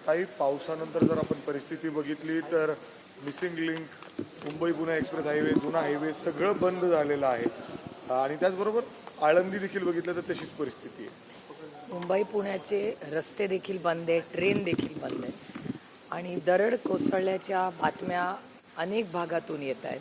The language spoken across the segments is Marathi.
काही पावसानंतर जर आपण परिस्थिती बघितली तर missing link, Mumbai Pune express highway, जुना हायवे सगळं बंद झालेलं आहे आणि त्याचबरोबर आळंदी देखील बघितलं तर तशीच परिस्थिती आहे. मुंबई पुण्याचे रस्ते देखील बंद आहे, ट्रेन देखील बंद आहे आणि दरड कोसळल्याच्या बातम्या अनेक भागातून येत आहेत.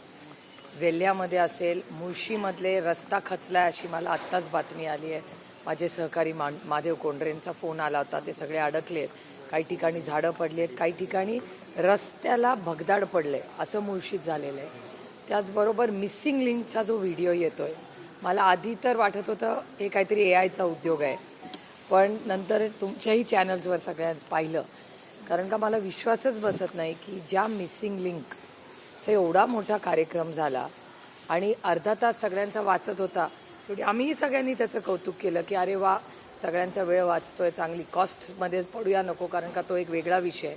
वेल्ह्यामध्ये असेल, मुळशीमधले रस्ता खचला अशी मला आत्ताच बातमी आली आहे. माझे सहकारी महादेव कोंडरेंचा फोन आला होता. ते सगळे अडकले आहेत. काही ठिकाणी झाडं पडली आहेत, काही ठिकाणी रस्त्याला भगदाड पडले असं मुळशीत झालेलं आहे. त्याचबरोबर मिसिंग लिंकचा जो व्हिडिओ येतोय, मला आधी तर वाटत होतं हे काहीतरी AIचा उद्योग आहे, पण नंतर तुमच्याही चॅनल्सवर सगळ्यांत पाहिलं, कारण का मला विश्वासच बसत नाही की ज्या मिसिंग लिंकचा एवढा मोठा कार्यक्रम झाला आणि अर्धा तास सगळ्यांचा वाचत होता, शेवटी आम्हीही सगळ्यांनी त्याचं कौतुक केलं की अरे वा, सगळ्यांचा वेळ वाचतोय, चांगली कॉस्टमध्ये पडूया नको, कारण का तो एक वेगळा विषय आहे.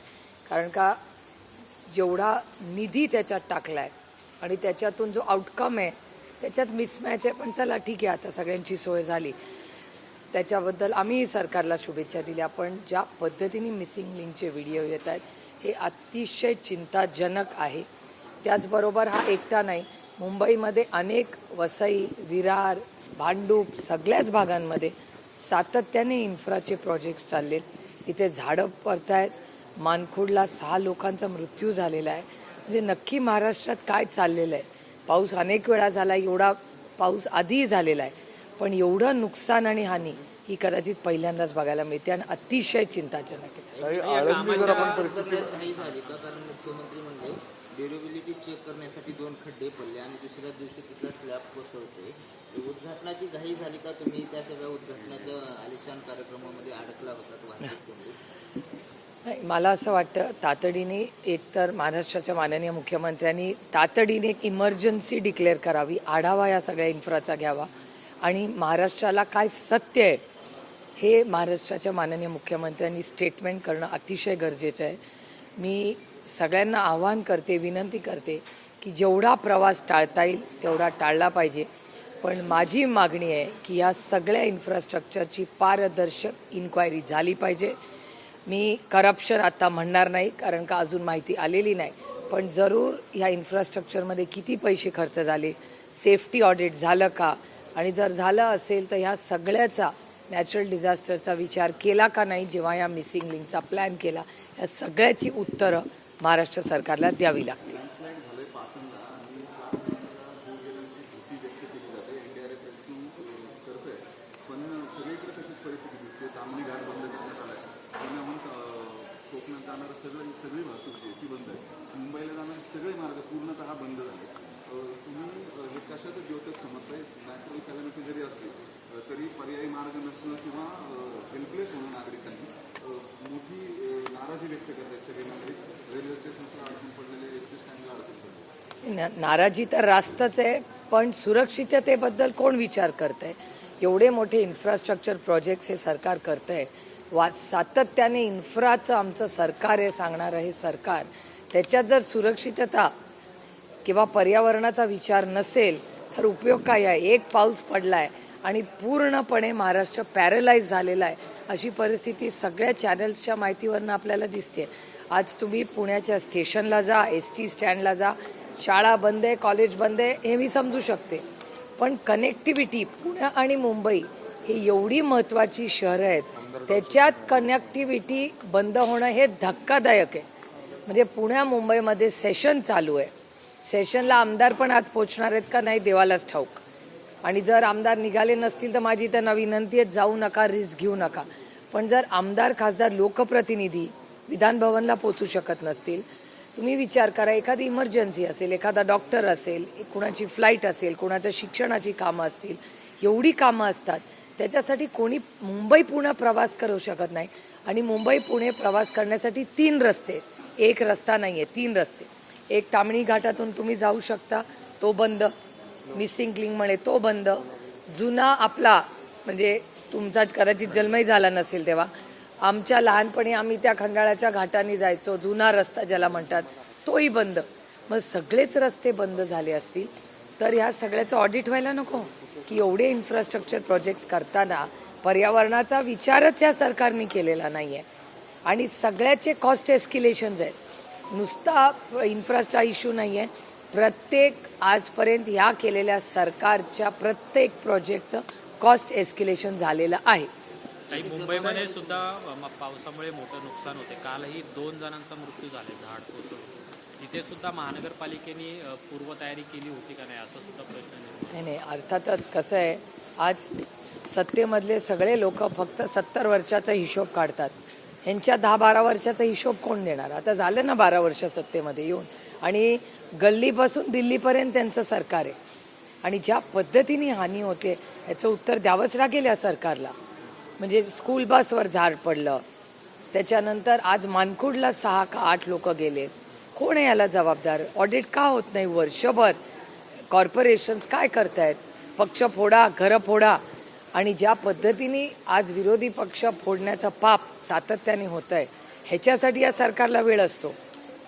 कारण का जेवढा निधी त्याच्यात टाकला आहे आणि त्याच्यातून जो आउटकम आहे त्याच्यात मिसमॅच आहे. पण चला ठीक आहे, आता सगळ्यांची सोय झाली, त्याच्याबद्दल आम्ही सरकारला शुभेच्छा दिल्या. पण ज्या पद्धतीने मिसिंग लिंकचे व्हिडिओ येत आहेत हे अतिशय चिंताजनक आहे. त्याचबरोबर हा एकटा नाही, मुंबईमध्ये अनेक वसई, विरार, भांडूप सगळ्याच भागांमध्ये सातत्याने इन्फ्राचे प्रोजेक्ट्स चाललेत. तिथे झाडं पडत आहेत. मानखुर्दला 6 लोकांचा मृत्यू झालेला आहे. म्हणजे नक्की महाराष्ट्रात काय चाललेलं आहे. पाऊस अनेक वेळा झाला, एवढा पाऊस आधीही झालेला आहे, पण एवढं नुकसान आणि हानी ही कदाचित पहिल्यांदाच बघायला मिळते आणि अतिशय चिंताजनक आहे. आळंदी जर आपण परिस्थिती कारण मुख्यमंत्री म्हणले ड्युरेबिलिटी चेक करण्यासाठी 2 खड्डे पडले आणि दुसऱ्या दिवशी तिथला स्लॅब कोसळतोय. उद्घाटनाची घाई झाली का? तुम्ही त्या सगळ्या उद्घाटनाच्या आलिशान कार्यक्रमामध्ये अडकला होता वाहतूक? नाही, मला असं वाटतं तातडीने एकतर महाराष्ट्राच्या माननीय मुख्यमंत्र्यांनी तातडीने एक इमर्जन्सी डिक्लेअर करावी, आढावा या सगळ्या इन्फ्राचा घ्यावा आणि महाराष्ट्राला काय सत्य आहे हे महाराष्ट्राच्या माननीय मुख्यमंत्र्यांनी स्टेटमेंट करणं अतिशय गरजेचं आहे. मी सगळ्यांना आवाहन करते, विनंती करते की जेवढा प्रवास टाळता येईल तेवढा टाळला पाहिजे. पण माझी मागणी आहे की या सगळ्या इन्फ्रास्ट्रक्चरची पारदर्शक इन्क्वायरी झाली पाहिजे. मी करप्शन आता म्हणणार नाही, कारण का अजून माहिती आलेली नाही, पण जरूर ह्या इन्फ्रास्ट्रक्चरमध्ये किती पैसे खर्च झाले, सेफ्टी ऑडिट झालं का, आणि जर झालं असेल तर ह्या सगळ्याचा नॅचरल डिझास्टरचा विचार केला का नाही जेव्हा या मिसिंग लिंकचा प्लॅन केला, या सगळ्याची उत्तरं महाराष्ट्र सरकारला द्यावी लागतील. सगळी वाहतूक जी ती बंद आहे. मुंबईला जाणारे सगळे मार्ग पूर्णतः बंद झाले. तुम्ही हे कशाचं द्योतक समजताय? नॅचरल कॅलॅमिटी जरी असली तरी पर्यायी मार्ग नसणं किंवा हेल्पलेस होणं नागरिकांनी मोठी नाराजी व्यक्त करतात सगळे नागरिक. रेल्वे स्टेशन्सला अडकून पडलेले, एसटी स्टँडला अडकून पडलेले. नाराजी तर रास्तच आहे, पण सुरक्षिततेबद्दल कोण विचार करतंय? एवढे मोठे इन्फ्रास्ट्रक्चर प्रोजेक्ट्स हे सरकार करतंय. सातत्याने इन्फ्राचं आमचं सरकार आहे सांगणारं हे सरकार, त्याच्यात जर सुरक्षितता किंवा पर्यावरणाचा विचार नसेल तर उपयोग काय आहे? एक पाऊस पडला आहे आणि पूर्णपणे महाराष्ट्र पॅरलाइज झालेला आहे अशी परिस्थिती सगळ्या चॅनल्सच्या माहितीवरनं आपल्याला दिसते. आज तुम्ही पुण्याच्या स्टेशनला जा, ST स्टँडला जा, शाळा बंद आहे, कॉलेज बंद आहे, हे मी समजू शकते, पण कनेक्टिव्हिटी पुणे आणि मुंबई ही एवढी महत्त्वाची शहरं आहेत, त्याच्यात कनेक्टिव्हिटी बंद होणं हे धक्कादायक आहे. म्हणजे पुण्या मुंबईमध्ये सेशन चालू आहे, सेशनला आमदार पण आज पोचणार आहेत का नाही देवालाच ठाऊक. आणि जर आमदार निघाले नसतील तर माझी त्यांना विनंती आहे, जाऊ नका, रिस्क घेऊ नका. पण जर आमदार, खासदार, लोकप्रतिनिधी विधानभवनला पोचू शकत नसतील, तुम्ही विचार करा, एखादी इमर्जन्सी असेल, एखादा डॉक्टर असेल, कुणाची फ्लाईट असेल, कुणाच्या शिक्षणाची कामं असतील, एवढी कामं असतात, त्याच्यासाठी कोणी मुंबई पुणे प्रवास करू शकत नाही. आणि मुंबई पुणे प्रवास करण्यासाठी 3 रस्ते, एक रस्ता नाही आहे, 3 रस्ते. एक ताम्हिणी घाटातून तुम्ही जाऊ शकता, तो बंद. मिसिंग लिंकमुळे तो बंद. जुना आपला, म्हणजे तुमचा कदाचित जन्मही झाला नसेल तेव्हा, आमच्या लहानपणी आम्ही त्या खंडाळाच्या घाटाने जायचो, जुना रस्ता ज्याला म्हणतात, तोही बंद. मग सगळेच रस्ते बंद झाले असतील तर ह्या सगळ्याचं ऑडिट व्हायला नको की एवढे इन्फ्रास्ट्रक्चर प्रोजेक्ट्स करताना पर्यावरणाचा विचारच या सरकारने केलेला नाही आहे. आणि सगळ्याचे कॉस्ट एस्किलेशन्स आहेत. नुसता इन्फ्राचा इश्यू नाही आहे, प्रत्येक आजपर्यंत ह्या केलेल्या सरकारच्या प्रत्येक प्रोजेक्टचं कॉस्ट एस्किलेशन झालेलं आहे. काही मुंबईमध्ये सुद्धा पावसामुळे मोठं नुकसान होते. कालही 2 जणांचा मृत्यू झाले झाड कोसळून. तिथे सुद्धा महानगरपालिकेने पूर्वतयारी केली होती का नाही असा सुद्धा प्रश्न निर्माण. नाही नाही, अर्थातच कसं आहे, आज सत्तेमधले सगळे लोक फक्त 70 वर्षाचा हिशोब काढतात. ह्यांच्या 10-12 वर्षाचा हिशोब कोण देणार? आता झालं ना 12 वर्ष सत्तेमध्ये येऊन, आणि गल्लीपासून दिल्लीपर्यंत त्यांचं सरकार आहे, आणि ज्या पद्धतीने हानी होते याचं उत्तर द्यावंच लागेल या सरकारला. म्हणजे स्कूल बसवर झाड पडलं, त्याच्यानंतर आज मानकुडला 6 का 8 लोक गेले. कोण आहे याला जबाबदार? ऑडिट का होत नाही वर्षभर? कॉर्पोरेशन्स काय करतायत? पक्ष फोडा, घरं फोडा. आणि ज्या पद्धतीने आज विरोधी पक्ष फोडण्याचं पाप सातत्याने होत आहे, ह्याच्यासाठी या सरकारला वेळ असतो.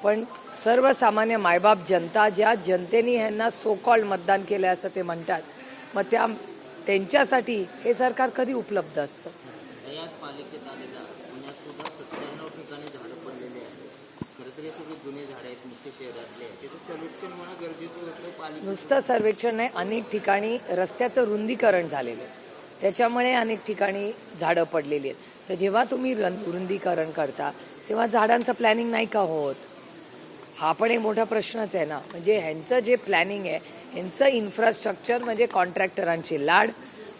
पण सर्वसामान्य मायबाप जनता, ज्या जनतेने ह्यांना सो कॉल्ड मतदान केलं असं ते म्हणतात, मग त्यांच्यासाठी हे सरकार कधी उपलब्ध असतं? याच पालिकेत आलेला पुण्यात सुद्धा 97 ठिकाणी झाडं पडलेली आहेत. खरं तर हे सगळे जुने झाडं आहेत, मुख्य शहरातले आहेत. त्याचं सर्वेक्षण होणं गरजेचं होतं. पालिका नुसतं सर्वेक्षण नाही, अनेक ठिकाणी रस्त्याचं रुंदीकरण झालेलं आहे, त्याच्यामुळे अनेक ठिकाणी झाडं पडलेली आहेत. तर जेव्हा तुम्ही रुंदीकरण करता तेव्हा झाडांचं प्लॅनिंग नाही का होत? हा पण एक मोठा प्रश्नच आहे ना. म्हणजे ह्यांचं जे प्लॅनिंग आहे, ह्यांचं इन्फ्रास्ट्रक्चर म्हणजे कॉन्ट्रॅक्टरांची लाड,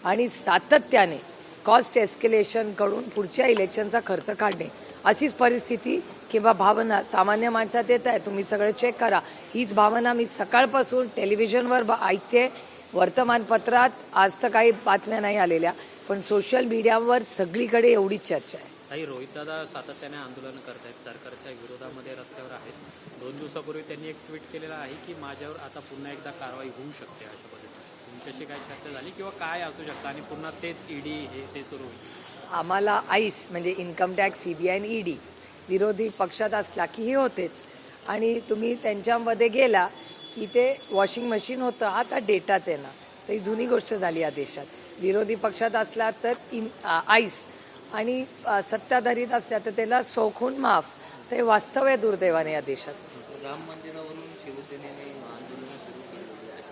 आणि सातत्याने कॉस्ट एस्केलेशनकडून पुढच्या इलेक्शनचा खर्च काढणे, अशीच परिस्थिती किंवा भावना सामान्य माणसात येत आहे. तुम्ही सगळं चेक करा. हीच भावना मी सकाळपासून टेलिव्हिजनवर ऐकते, वर्तमानपत्रात आज तर काही बातम्या नाही आलेल्या, पण सोशल मीडियावर सगळीकडे एवढीच चर्चा आहे. काही रोहितदादा सातत्याने आंदोलन करतायत, सरकारच्या विरोधामध्ये रस्त्यावर आहेत. 2 दिवसापूर्वी त्यांनी एक ट्विट केलेलं आहे की माझ्यावर आता पुन्हा एकदा कारवाई होऊ शकते अशा पद्धतीने. तुमच्याशी काय चर्चा झाली किंवा काय असू शकतं आणि पुन्हा तेच ईडी हे ते सुरू होईल? आम्हाला आईस म्हणजे इन्कम टॅक्स, CBI आणि ED विरोधी पक्षात असला की हे होतेच. आणि तुम्ही त्यांच्यामध्ये गेला की ते वॉशिंग मशीन होतं, आता डेटाच आहे ना. तर ही जुनी गोष्ट झाली या देशात. विरोधी पक्षात असला तर आईस, आणि सत्ताधारीत असल्या तर त्याला सौखून माफ. ते वास्तव आहे दुर्दैवाने या देशाचं. राम मंदिरावरून शिवसेनेने आंदोलन सुरू केलेली आहे.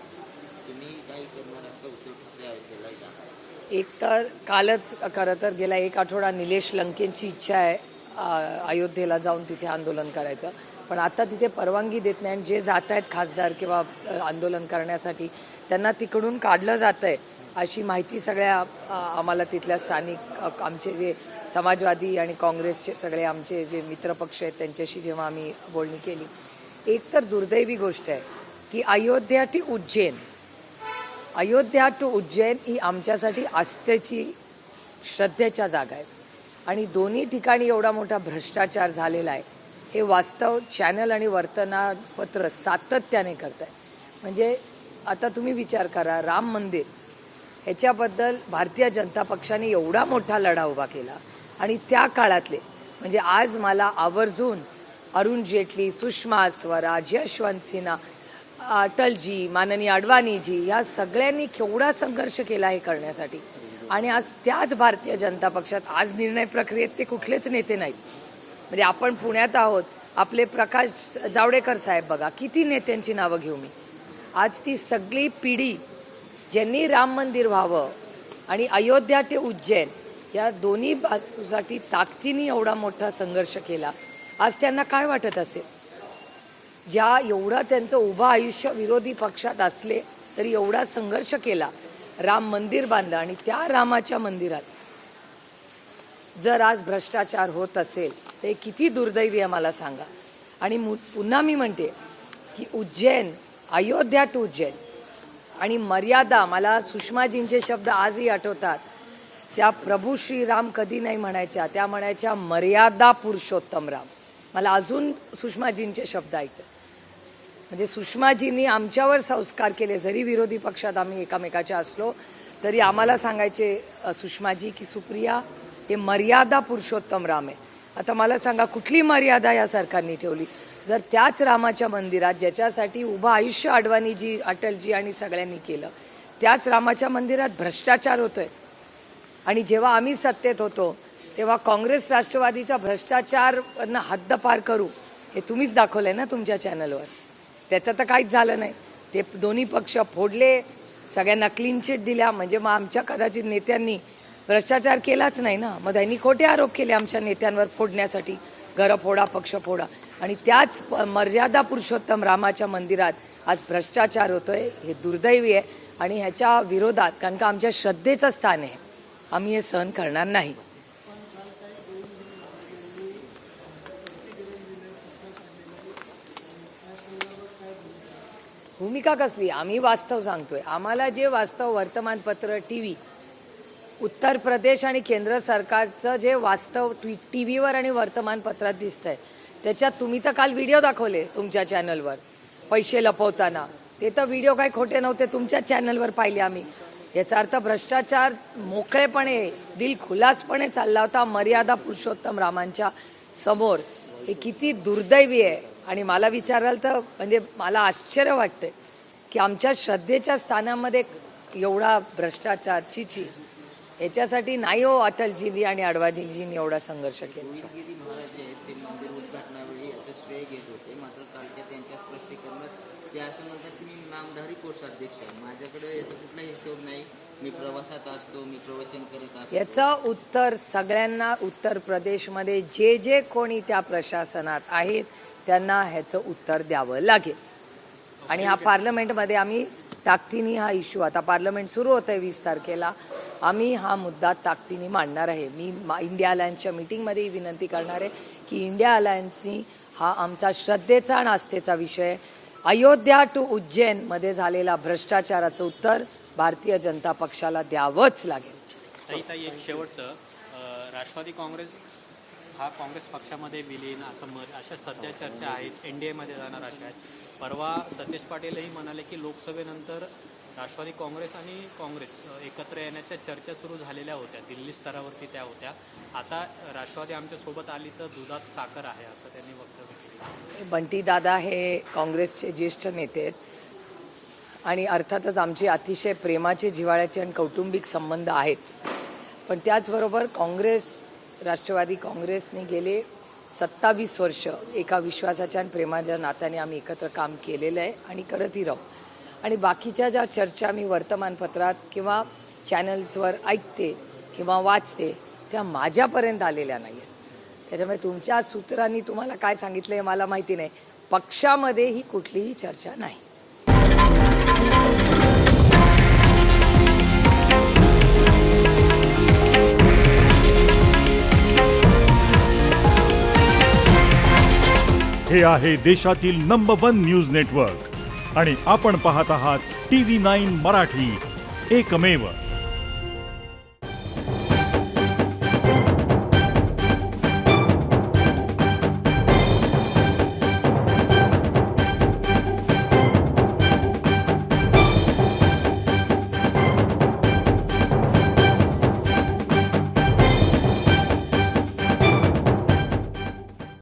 तुम्ही काय करणार आहात? उद्धव ठाकरे अयोध्येला जाणार? एक तर कालच खरं तर गेला 1 आठवडा निलेश लंकेंची इच्छा आहे अयोध्येला जाऊन तिथे आंदोलन करायचं, पण आता तिथे परवानगी देत नाही. आणि जे जात आहेत खासदार किंवा आंदोलन करण्यासाठी, त्यांना तिकडून काढलं जातं आहे अशी माहिती सगळ्या आम्हाला तिथल्या स्थानिक आमचे जे समाजवादी आणि काँग्रेसचे सगळे आमचे जे मित्रपक्ष आहेत त्यांच्याशी जेव्हा आम्ही बोलणी केली. एक तर दुर्दैवी गोष्ट आहे की अयोध्या टू उज्जैन ही आमच्यासाठी आस्थेची, श्रद्धेच्या जागा आहे, आणि दोन्ही ठिकाणी एवढा मोठा भ्रष्टाचार झालेला आहे हे वास्तव चॅनल आणि वर्तमानपत्र सातत्याने करत आहे. म्हणजे आता तुम्ही विचार करा, राम मंदिर ह्याच्याबद्दल भारतीय जनता पक्षाने एवढा मोठा लढा उभा केला, आणि त्या काळातले म्हणजे आज मला आवर्जून अरुण जेटली, सुषमा स्वराज, यशवंत सिन्हा, अटलजी, माननीय अडवाणीजी या सगळ्यांनी केवढा संघर्ष केला हे करण्यासाठी. आणि आज त्याच भारतीय जनता पक्षात आज निर्णय प्रक्रियेत ते कुठलेच नेते नाहीत. म्हणजे आपण पुण्यात आहोत, आपले प्रकाश जावडेकर साहेब बघा, किती नेत्यांची नावं घेऊ मी. आज ती सगळी पिढी ज्यांनी राम मंदिर व्हावं आणि अयोध्या ते उज्जैन या दोन्ही बाजूसाठी ताकदीने एवढा मोठा संघर्ष केला, आज त्यांना काय वाटत असेल? ज्या एवढं त्यांचं उभं आयुष्य विरोधी पक्षात असले तरी एवढा संघर्ष केला, राम मंदिर बांधलं, आणि त्या रामाच्या मंदिरात जर आज भ्रष्टाचार होत असेल तर किती दुर्दैवी आहे मला सांगा. आणि पुन्हा मी म्हणते की उज्जैन, अयोध्या टू उज्जैन, आणि मर्यादा, मला सुषमाजींचे शब्द आजही आठवतात. त्या प्रभू श्रीराम कधी नाही म्हणायच्या, त्या म्हणायच्या मर्यादा पुरुषोत्तम राम. मला अजून सुषमाजींचे शब्द ऐकतात. म्हणजे सुषमाजींनी आमच्यावर संस्कार केले, जरी विरोधी पक्षात आम्ही एकामेकाच्या असलो तरी आम्हाला सांगायचे सुषमाजी की सुप्रिया हे मर्यादा पुरुषोत्तम राम आहे. आता मला सांगा कुठली मर्यादा या सरकारने ठेवली? जर त्याच रामाच्या मंदिरात ज्याच्यासाठी उभं आयुष्य अडवाणीजी, अटलजी आणि सगळ्यांनी केलं, त्याच रामाच्या मंदिरात भ्रष्टाचार होतोय, आणि जेव्हा आम्ही सत्तेत होतो तेव्हा काँग्रेस राष्ट्रवादीच्या भ्रष्टाचारांना हद्दपार करू हे तुम्हीच दाखवलंय ना तुमच्या चॅनलवर. त्याचं तर काहीच झालं नाही. ते दोन्ही पक्ष फोडले, सगळ्यांना क्लीन चिट दिल्या. म्हणजे मग आमच्या कदाचित नेत्यांनी भ्रष्टाचार केलाच नाही ना. मग त्यांनी खोटे आरोप केले आमच्या नेत्यांवर फोडण्यासाठी, घरं फोडा, पक्ष फोडा. आणि त्याच मर्यादा पुरुषोत्तम रामाच्या मंदिरात आज भ्रष्टाचार होतोय. हे दुर्दैवी आहे आणि ह्याच्या विरोधात, कारण का आमच्या श्रद्धेचं स्थान आहे, आम्ही हे सहन करणार नाही. भूमिका कसली? आम्ही वास्तव सांगतोय. आम्हाला जे वास्तव वर्तमानपत्र, टीव्ही, उत्तर प्रदेश आणि केंद्र सरकारचं जे वास्तव टीव्हीवर आणि वर्तमानपत्रात दिसतंय, त्याच्यात तुम्ही तर काल व्हिडिओ दाखवले तुमच्या चॅनलवर पैसे लपवताना. ते तर व्हिडिओ काही खोटे नव्हते, तुमच्या चॅनलवर पाहिले आम्ही. याचा अर्थ भ्रष्टाचार मोकळेपणे, दिलखुलासपणे चालला होता मर्यादा पुरुषोत्तम रामांच्या समोर. हे किती दुर्दैवी आहे. आणि मला विचाराल तर म्हणजे मला आश्चर्य वाटतंय की आमच्या श्रद्धेच्या स्थानामध्ये एवढा भ्रष्टाचार. चिची, याच्यासाठी नाही हो अटलजींनी आणि अडवाणीजींनी एवढा संघर्ष केला. गिरी महाराज जे आहेत ते मंदिर उद्घाटनावेळी याचं श्रेय घेत होते. मात्र कालच्या त्यांच्या स्पष्टीकरणात ते असं म्हणतात की मी नामधारी कोषाध्यक्ष आहे, माझ्याकडे याचा कुठला हिशोब नाही, मी प्रवासात असतो, मी प्रवचन करत असतो. याचं उत्तर सगळ्यांना उत्तर प्रदेशमध्ये जे जे कोणी त्या प्रशासनात आहेत त्यांना ह्याचं उत्तर द्यावं लागेल. आणि हा पार्लमेंटमध्ये आम्ही ताकदीने हा इश्यू, आता पार्लमेंट सुरू होतं आहे 20 तारखेला, आम्ही हा मुद्दा ताकदीने मांडणार आहे. मी इंडिया अलायन्सच्या मीटिंगमध्ये विनंती करणार आहे की इंडिया अलायन्सनी हा आमचा श्रद्धेचा आणि आस्थेचा विषय, अयोध्या टू उज्जैनमध्ये झालेला भ्रष्टाचाराचं उत्तर भारतीय जनता पक्षाला द्यावंच लागेल. ताई एक शेवटचं, राष्ट्रवादी काँग्रेस हा काँग्रेस पक्षामध्ये विलीन असं अशा सध्या चर्चा आहेत, NDAमध्ये जाणार अशा आहेत. परवा सतेज पाटीलही म्हणाले की लोकसभेनंतर राष्ट्रवादी काँग्रेस आणि काँग्रेस एकत्र येण्याच्या चर्चा सुरू झालेल्या होत्या, दिल्ली स्तरावरती त्या होत्या. आता राष्ट्रवादी आमच्यासोबत आली तर दुधात साखर आहे असं त्यांनी वक्तव्य केलं. बंटी दादा हे काँग्रेसचे ज्येष्ठ नेते आहेत आणि अर्थातच आमचे अतिशय प्रेमाचे, जिव्हाळ्याचे आणि कौटुंबिक संबंध आहेत. पण त्याचबरोबर राष्ट्रवादी काँग्रेसने गेले 27 वर्ष एका विश्वासाच्या आणि प्रेमाच्या नात्याने आम्ही एकत्र काम केलेलं आहे आणि करतही राहू. आणि बाकीच्या ज्या चर्चा मी वर्तमानपत्रात किंवा चॅनल्सवर ऐकते किंवा वाचते त्या माझ्यापर्यंत आलेल्या नाही आहेत. त्याच्यामुळे तुमच्या सूत्रांनी तुम्हाला काय सांगितलं हे मला माहिती नाही. पक्षामध्ये ही कुठलीही चर्चा नाही. हे आहे देशातील नंबर 1 न्यूज नेटवर्क आणि आपण पाहत आहात TV9 मराठी, एकमेव.